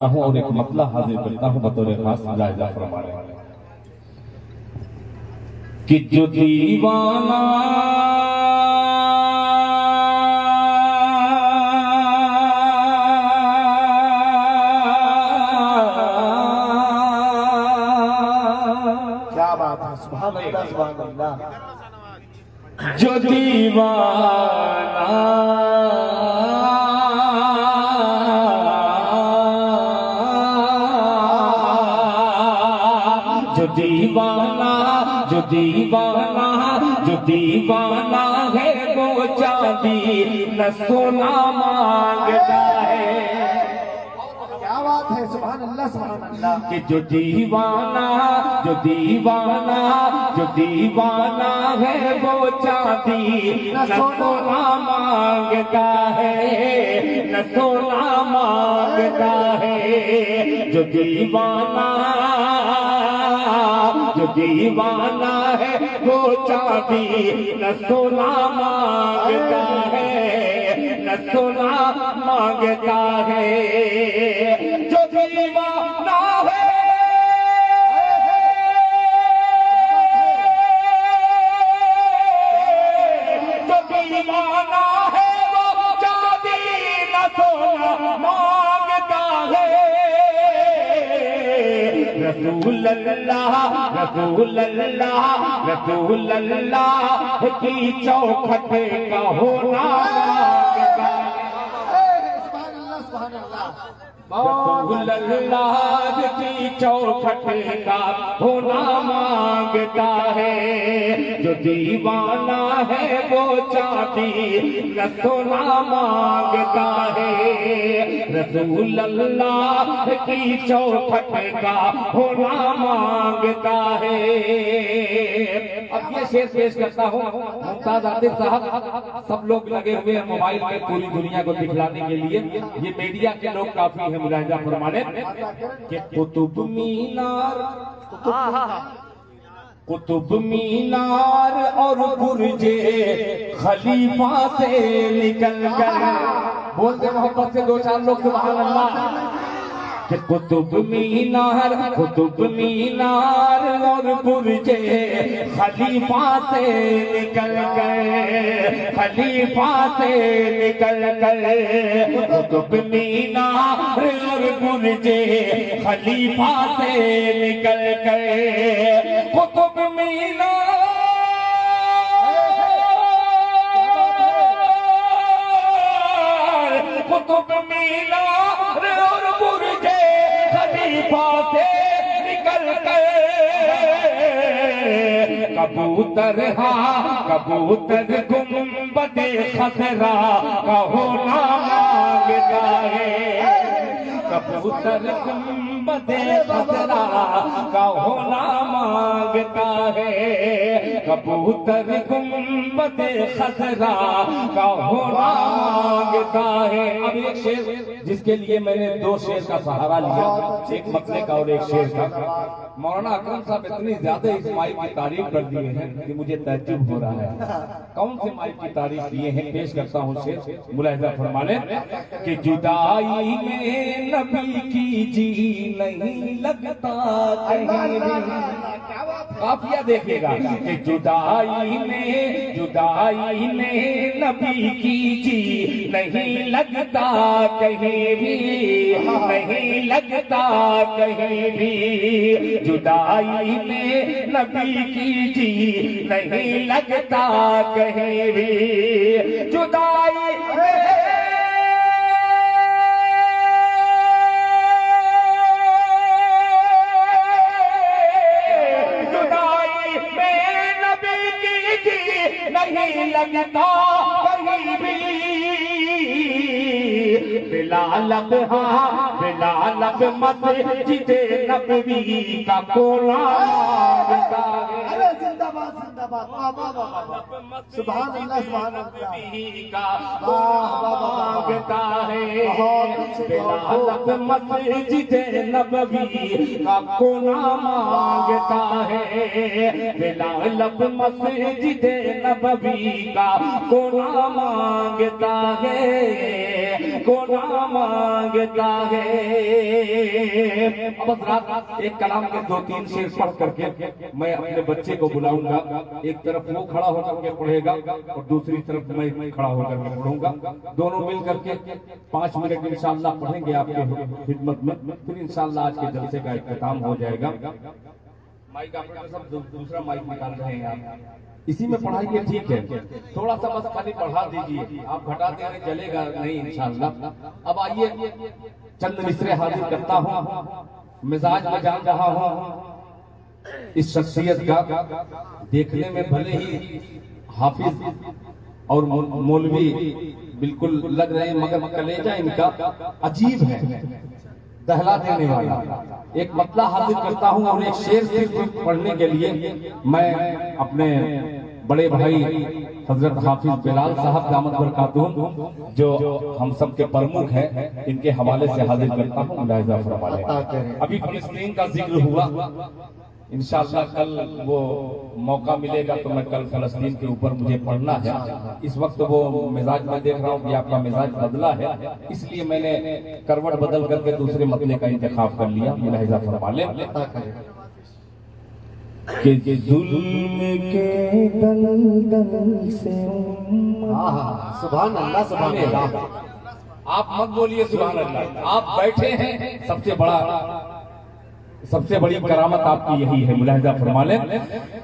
हूं और एक मतला हाजिर करता हूं बतौर खास जायजा फरमाने कि जो दीवाना क्या बात है। सुभान अल्लाह सुभान अल्लाह। जो दीवाना जो दीवाना जो दीवाना जो दीवाना है वो चांदी न सोना मांगता है। क्या बात है। सुभान अल्लाह सुभान अल्लाह। कि जो दीवाना जो दीवाना जो दीवाना है वो चांदी न सोना मांगता है न सोना मांगता है। जो दीवाना है वो चांदी न सोना मांगता है न सोना मांगता है। जो दीवाना है जो दीवाना है वो चांदी न सोना मांगता है। रसूल अल्लाह रसूल अल्लाह रसूल अल्लाह की चौखट का होना मांगता है। सुभान अल्लाह सुभान अल्लाह। रसूल अल्लाह की चौखट का होना मांगता है। जो दीवाना है वो चांदी न सोना मांगता है। रसूल अल्लाह की चौखट का होना मांगता है। अब ये शेर पेश करता हूँ। मुमताज आतिफ साहब सब लोग लगे हुए हैं मोबाइल में पूरी दुनिया को दिखलाने के लिए। ये मीडिया के लोग काफी है मुलाहिजा फरमाने कि कुतुब मीनार और बुर्जे खलीफा से निकल कर बोलते मोहब्बत से दो चार लोग सुभान अल्लाह। कि कुतुब मीनार और बुर्जे खलीफा से निकल गए खलीफा से निकल गए। कुतुब मीनार और बुर्जे खलीफा से निकल गए। कुतुब मीनार और बुर्जे खलीफा से निकल गए। कबूतर गुंबदे खसरा का होना मांगता है। कबूतर गुंबदे खसरा का होना मांगता है। कबूतर गुंबदे खसरा का होना मांगता है। अब एक शेर जिसके लिए मैंने दो शेर का सहारा लिया, एक मतले का और एक शेर का। मौलाना अकरम साहब इतनी ज्यादा इस माइक की तारीफ कर दिए हैं कि मुझे तज्जुब हो रहा है। कौन से माइक की तारीफ किए हैं पेश करता हूँ शेर मुलाहिजा फरमाने कि जुदाई में नबी की जी नहीं लगता कहीं भी। काफिया देखिएगा कि जुदाई में नबी की जी नहीं लगता कहीं भी नहीं लगता कहीं भी। जुदाई में नबी की जी नहीं लगता कहीं भी। जुदाई नहीं लगता कहीं भी। बिलाल मस्जिद नबवी का कोना मांगता है। जिंदाबाद जिंदाबाद वाह वाह वाह वाह सुभान अल्लाह सुभान अल्लाह मांगता है बिलाल मस्जिद नबवी का कोना मांगता है बिलाल मस्जिद नबवी का कोना मांगता है कोना मांगता है। अब एक कलाम के 2-3 शेर पढ़ करके मैं अपने बच्चे को बुलाऊंगा। एक तरफ वो खड़ा होकर के पढ़ेगा और दूसरी तरफ मैं खड़ा होकर के पढ़ूंगा। दोनों मिल करके 5 मिनट इंशाअल्लाह पढ़ेंगे आपके खिदमत में, फिर इंशाअल्लाह आज के जलसे का इख्तिताम हो जाएगा। माइक ऑपरेटर सब दूसरा माइक निकाल रहे हैं आप, इसी में पढ़ाइए, ठीक है। थोड़ा सा बस खाली बढ़ा दीजिए, आप घटा देंगे चलेगा नहीं इंशाअल्लाह। अब आइए चंद मिसरे हाजिर करता हूँ। मिजाज में जान रहा हूँ इस शख्सियत का, देखने में भले ही हाफिज और मौलवी बिल्कुल लग रहे हैं, मगर कलेजा इनका अजीब है, दहला देने वाला। एक मतला हाजिर करता हूं और एक शेर सिर्फ पढ़ने के लिए मैं अपने बड़े भाई हजरत हाफिज बिलाल साहब दामद बरकातहूम जो हम सब के प्रमुख हैं, इनके हवाले से हाजिर करता हूँ। मुलाहिजा फरमाएं। अभी फिलिस्तीन का जिक्र हुआ, इंशाअल्लाह कल वो मौका मिलेगा तो मैं कल फिलिस्तीन के ऊपर मुझे पढ़ना है। इस वक्त वो मिजाज में देख रहा हूँ कि आपका मिजाज बदला है, इसलिए मैंने करवट बदल करके दूसरे मसले का इंतखाब कर लिया। मुलाहिजा फरमा लें कि जुल्म के दलदल से सुभान अल्लाह सुभान अल्लाह। आप मत बोलिए सुभान अल्लाह, आप बैठे हैं, सबसे बड़ी करामत आपकी यही है। मुलाहिजा फरमा लें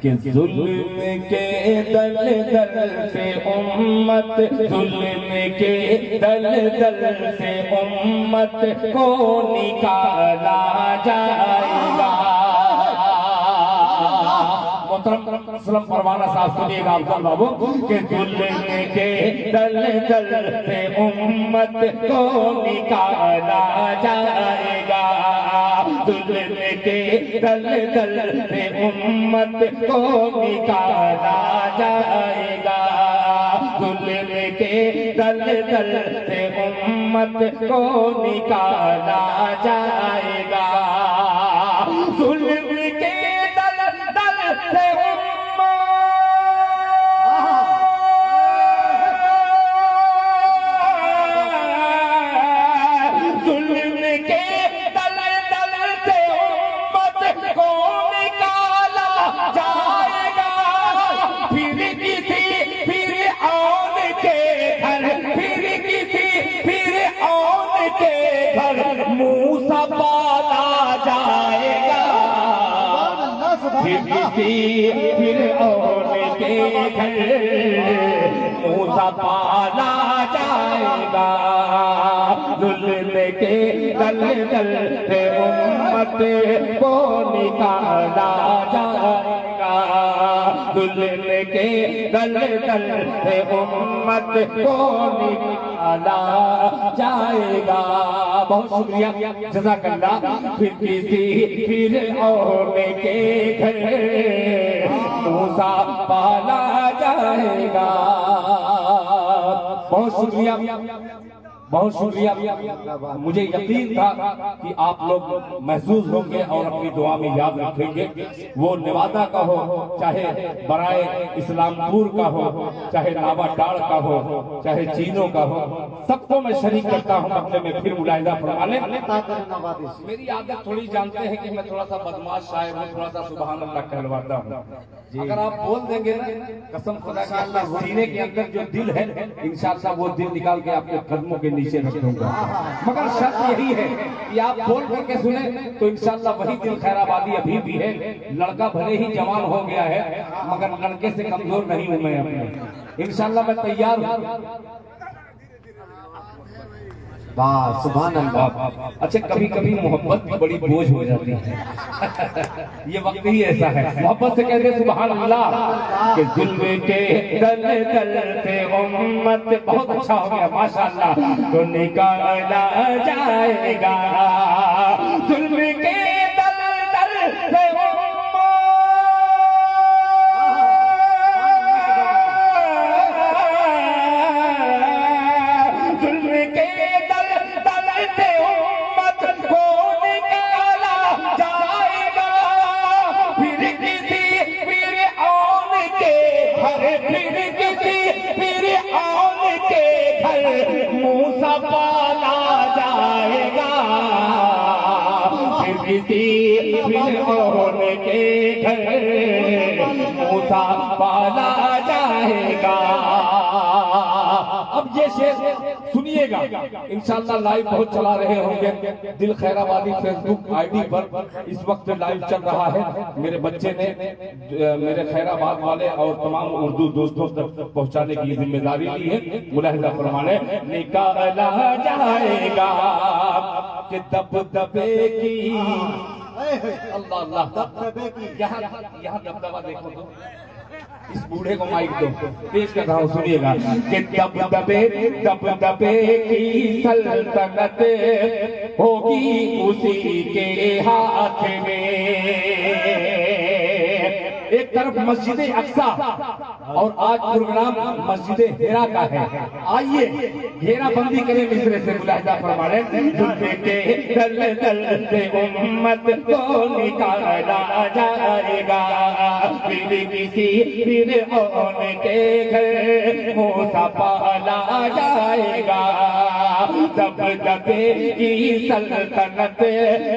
कि जुल्म के दलदल से उम्मत, जुल्म के दलदल से उम्मत को निकाला जाएगा। मोहतरम परवाना साहब सुनिएगा अफजल बाबू के जुल्म के दलदल से उम्मत को निकाला जाएगा। जुल्म के दलदल से उम्मत को निकाला जाएगा। जुल्म के दलदल से उम्मत को निकाला जाएगा। जुल्म के दलदल से मूसा पाला जाएगा, फिर और के घर मूसा पाला जाएगा। जुल्म के दलदल से उम्मत को निकाला जाएगा। जुल्म के दलदल से उम्मत को निकाला जाएगा। बहुत शुक्रिया, जज़ाकल्लाह। फिर और के घर मूसा पाला जाएगा। बहुत शुक्रिया, बहुत शुक्रिया। मुझे यकीन था कि आप लोग महसूस होंगे और अपनी दुआ में याद रखेंगे। वो नेवादा का हो, चाहे बराए इस्लामपुर का हो, चाहे नावाडाड़ का हो, चाहे चीनों का हो, सबको मैं शरीक करता हूँ अपने में। फिर मुलाहिजा फरमा लें। मेरी आदत थोड़ी जानते हैं कि मैं थोड़ा सा बदमाश शायर हूँ, थोड़ा सा सुभान अल्लाह कहलवाता हूँ। अगर आप बोल देंगे ना, कसम खुदा का, सीने के अंदर जो दिल है इंशाअल्लाह वो दिल निकाल के आपके कदमों के नीचे रख दूंगा। मगर शर्त यही है कि आप बोल करके सुने तो इंशाअल्लाह वही दिल खैराबादी अभी भी है। लड़का भले ही जवान हो गया है मगर लड़के से कमजोर नहीं हूं मैं अपने। इंशाअल्लाह मैं तैयार हूं। वाह सुभान अल्लाह। अच्छा, कभी कभी मोहब्बत भी बड़ी बोझ हो जाती है। ये वक्त ही ऐसा है, मोहब्बत से कहते सुभान अल्लाह के जुल्म के दलदल से उम्मत। बहुत अच्छा हो गया माशाअल्लाह। तो निकाला जाएगा। जुल्म के दलदल से उम्मत किसी फिरौन के घर मूसा पाला जाएगा। अब ये शेर सुनिएगा, इंशाअल्लाह लाइव बहुत चला रहे होंगे। दिल खैराबादी फेसबुक आईडी पर इस वक्त लाइव चल रहा है। मेरे बच्चे ने मेरे खैराबाद वाले और तमाम उर्दू दोस्तों तक पहुंचाने की जिम्मेदारी ली है। मुलाहिजा फरमाने निकाला जाएगा कि दबदबे की अल्लाह अल्लाह दबदबे की यहाँ दबदबा देखो तो इस बूढ़े को माइक दो, पेश कर रहा हूँ सुनिएगा कि दबदबे की सल्तनत होगी उसी के हाथ में। एक तरफ मस्जिद अक्सा और आज प्रोग्राम मस्जिद हेरा का है। आइए घेराबंदी करें मिसरे से। मुलाहिजा फरमाने जुल्फे के दल से उम्मत को निकाला जाएगा। फिर किसी फिरौन के घर मूसा पाला जाएगा। दबदबे की सल्तनत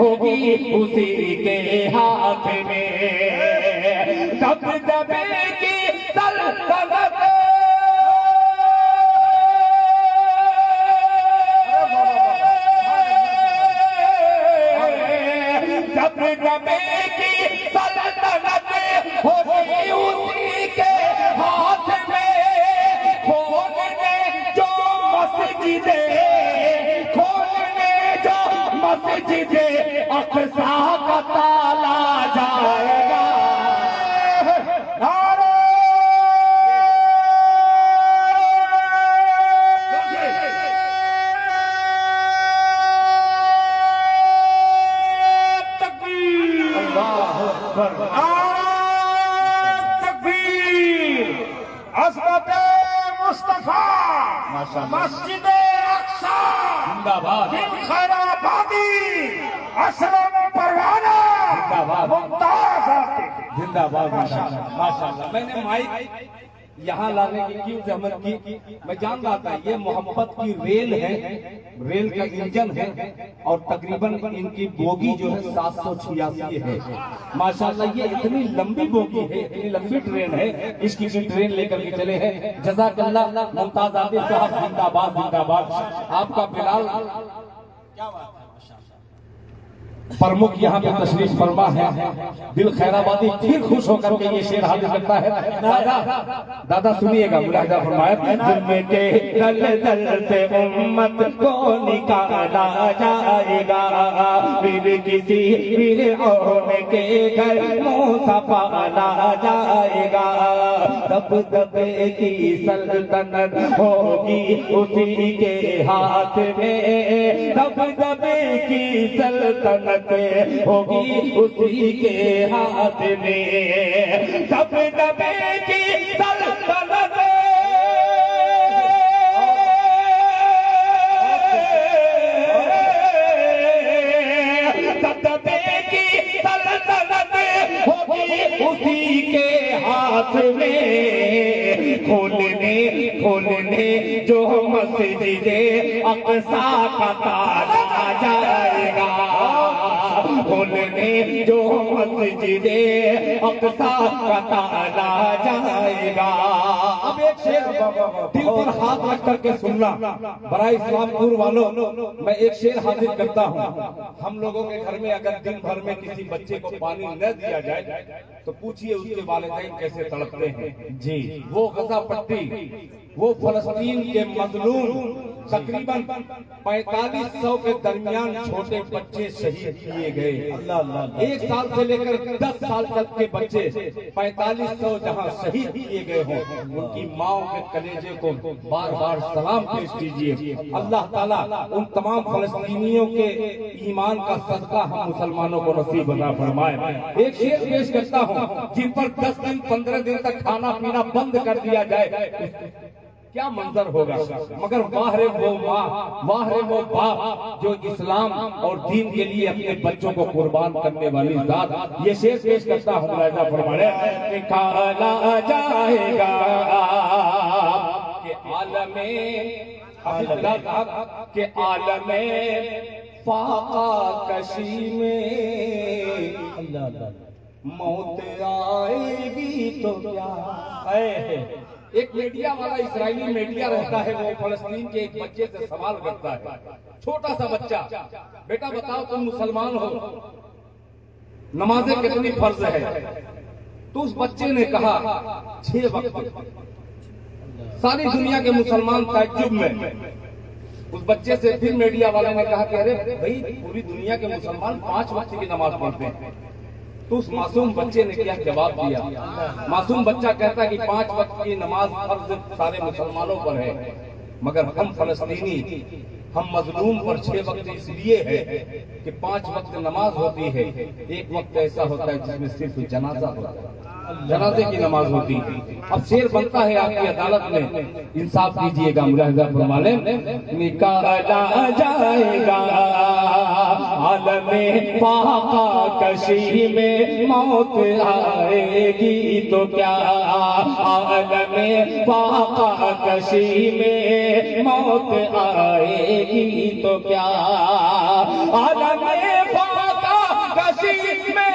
होगी उसी के हाथ में। दबदबे की सल्तनत दबदबे की सल्तनत होगी उसी के हाथ में। खोलने जो मस्जिदे अक्सा का ताला जाएगा। मस्जिद अक्सा जिंदाबाद, खैराबादी असलम परवाना मुमताज जिंदाबाद। माशाअल्लाह। मैंने माइक यहाँ लाने की क्यों जहमत की, मैं जान रहा था ये मोहब्बत की रेल है, रेल का इंजन है और तकरीबन इनकी बोगी जो है 786 है। माशाअल्लाह ये इतनी लंबी बोगी है, इतनी लंबी ट्रेन है, इसकी भी ट्रेन लेकर के चले हैं। जज़ाकल्लाह मुमताज आदिल साहब जिंदाबाद जिंदाबाद। आपका बिलाल क्या बात है, प्रमुख यहाँ पे तशरीफ फरमा है। दिल खैराबादी फिर खुश होकर के ये शेर हाजिर करता है। दादा सुनिएगा, मुलाहिजा फरमाया जुल्म के दल से उम्मत को निकाला जाएगा। फिर किसी फिरौन के घर मूसा पाला जाएगा। दबदबे की सल्तनत होगी उसी के हाथ में। दबदबे की सल्तनत होगी उसी के हाथ में। दबदबे की सल्तनत दबदबे की सल्तनत होगी उसी के हाथ में। खोलने जो मस्जिदे अक्सा का ताला जाएगा। खोलने जो मस्जिदे अक्सा का ताला जाएगा। अब एक शेर दिल पर हाथ रख करके सुनना बड़ा इस्लामपुर वालों, मैं एक शेर हाजिर करता हूँ। हम लोगों के घर में अगर दिन भर में किसी बच्चे को पानी न दिया जाए तो पूछिए उसके वालिदैन कैसे तड़पते हैं। जी वो गजा पट्टी, वो फलस्तीन के मजलूम तकरीबन 4500 के दरमियान छोटे बच्चे शहीद किए गए। 1 साल से लेकर 10 साल तक के बच्चे 4500 जहां शहीद किए गए हों, उनकी माओ के कलेजे को बार बार सलाम पेश कीजिए। अल्लाह ताला उन तमाम फलस्तीनियों के ईमान का सदका हम मुसलमानों को नसीब अता फरमाए। एक शेर पेश करता हूँ, जिन पर 10 दिन 15 दिन तक खाना पीना बंद कर दिया जाए क्या मंजर होगा। मगर वाह रे वो माँ, वाह रे वो बाप जो इस्लाम और दीन के लिए अपने बच्चों को कुर्बान करने वाली जात। ये शेर पेश करता हूँ, मुलाहिजा फरमाने निकाला जाएगा के आलमे फाका कशी में मौत आएगी तो क्या है। एक मीडिया वाला, इस्राएली मीडिया रहता है, वो फलस्तीन के एक बच्चे से सवाल करता है, छोटा सा बच्चा, बेटा बताओ तुम मुसलमान हो, नमाजें कितनी फर्ज है। तो उस बच्चे ने कहा 6 वक्त। सारी दुनिया के मुसलमान ताज्जुब में। उस बच्चे से फिर मीडिया वाले ने कहा कि अरे भाई, पूरी दुनिया के मुसलमान 5 वक्त की नमाज पढ़ते हैं। तो उस मासूम बच्चे ने क्या जवाब दिया। मासूम बच्चा कहता है कि 5 वक्त की नमाज फर्ज सारे मुसलमानों पर है, मगर हम फलस्तीनी, हम मजलूम पर 6 वक्त इसलिए है कि 5 वक्त नमाज होती है, एक वक्त ऐसा होता है जिसमें सिर्फ जनाजा होता है, जनाजे की नमाज होती है। अब शेर बनता है आपकी अदालत में, इंसाफ कीजिएगा, मुलाहिजा फरमा लें। निकाला जाएगा आलमे फाका कशी में मौत आएगी तो क्या, आलमे फाका कशी में मौत आएगी तो क्या, आलमे फाका कशी में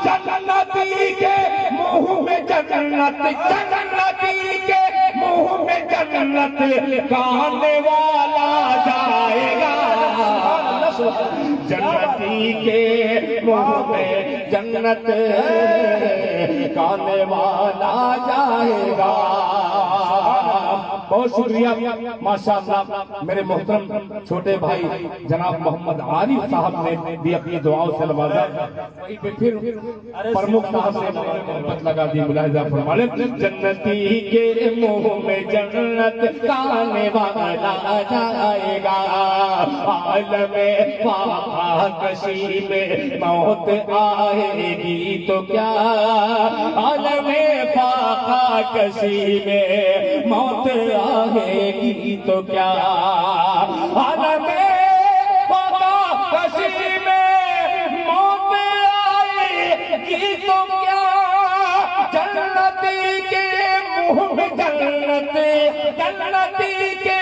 जन्नती के मुंह में जन्नत खाने वाला जाएगा, जन्नती के मुंह में जन्नत खाने वाला जाएगा। बहुत शुक्रिया माशाअल्लाह। मेरे मोहतरम छोटे भाई जनाब मोहम्मद आरिफ साहब ने भी अपनी दुआओं से नवाजा। वहीं पे फिर प्रमुख साहब ने मोहब्बत लगा दी, मुलाहिजा फरमा लें। जन्नती के मुंह में जन्नत खाने वाला जाएगा, आलमे फाका कशी में मौत आएगी तो क्या, आलमे फाका कशी में मौत आएगी तो क्या, आलमे फाका कशी में मौत आएगी तो क्या, जन्नती के मुंह में जन्नत, जन्नती के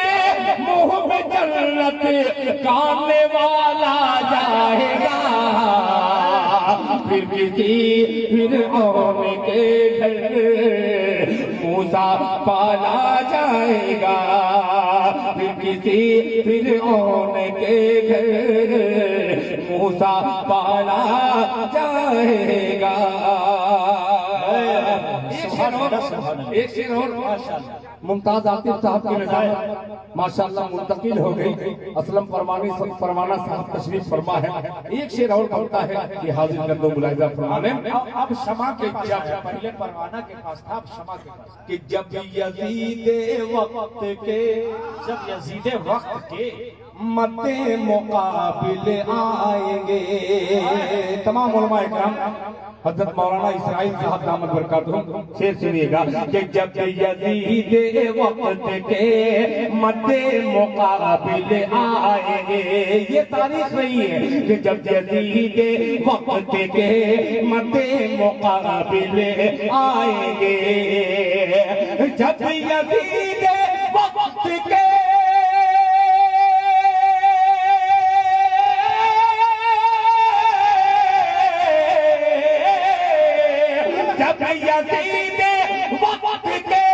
मुंह में जन्नत खाने वाला जाएगा। फिर फिरऔन के घर मूसा पाला जाएगा, फिर फिरऔन के घर मूसा पाला जाएगा। एक शेर और मुमताज आतिफ साहब की निजामत माशाअल्लाह मुंतकिल हो गई, असलम परवाना साहब तशरीफ फरमा है। एक शेर और बनता है कि हाजिर कर दो, मुलाहिजा फरमा लें। अब क्षमा के जब पहले परवाना के पास था, अब क्षमा के पास कि जब यजीदे वक्त के, जब यजीदे वक्त के मते मुकाबिले आएंगे। तमाम उलमा इकराम हजरत मौलाना इस्राइल साहब दामद बरकातुहू शेर सुनिएगा कि जब यजीदे वक्त के मते मुकाबिले आएंगे। ये तारीख नहीं है कि जब यजीदे वक्त के मते मुकाबिले आएंगे, जब यजीदे वक्त के यजीदे वक्त के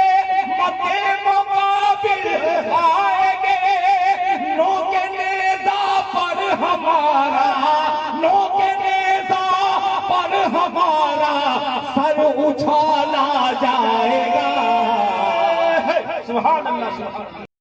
मते मुकाबिल आएंगे, नोके नेज़ा पर हमारा, नोके नेज़ा पर हमारा सर उछाला जाएगा। सुभान अल्लाह, सुभान अल्लाह।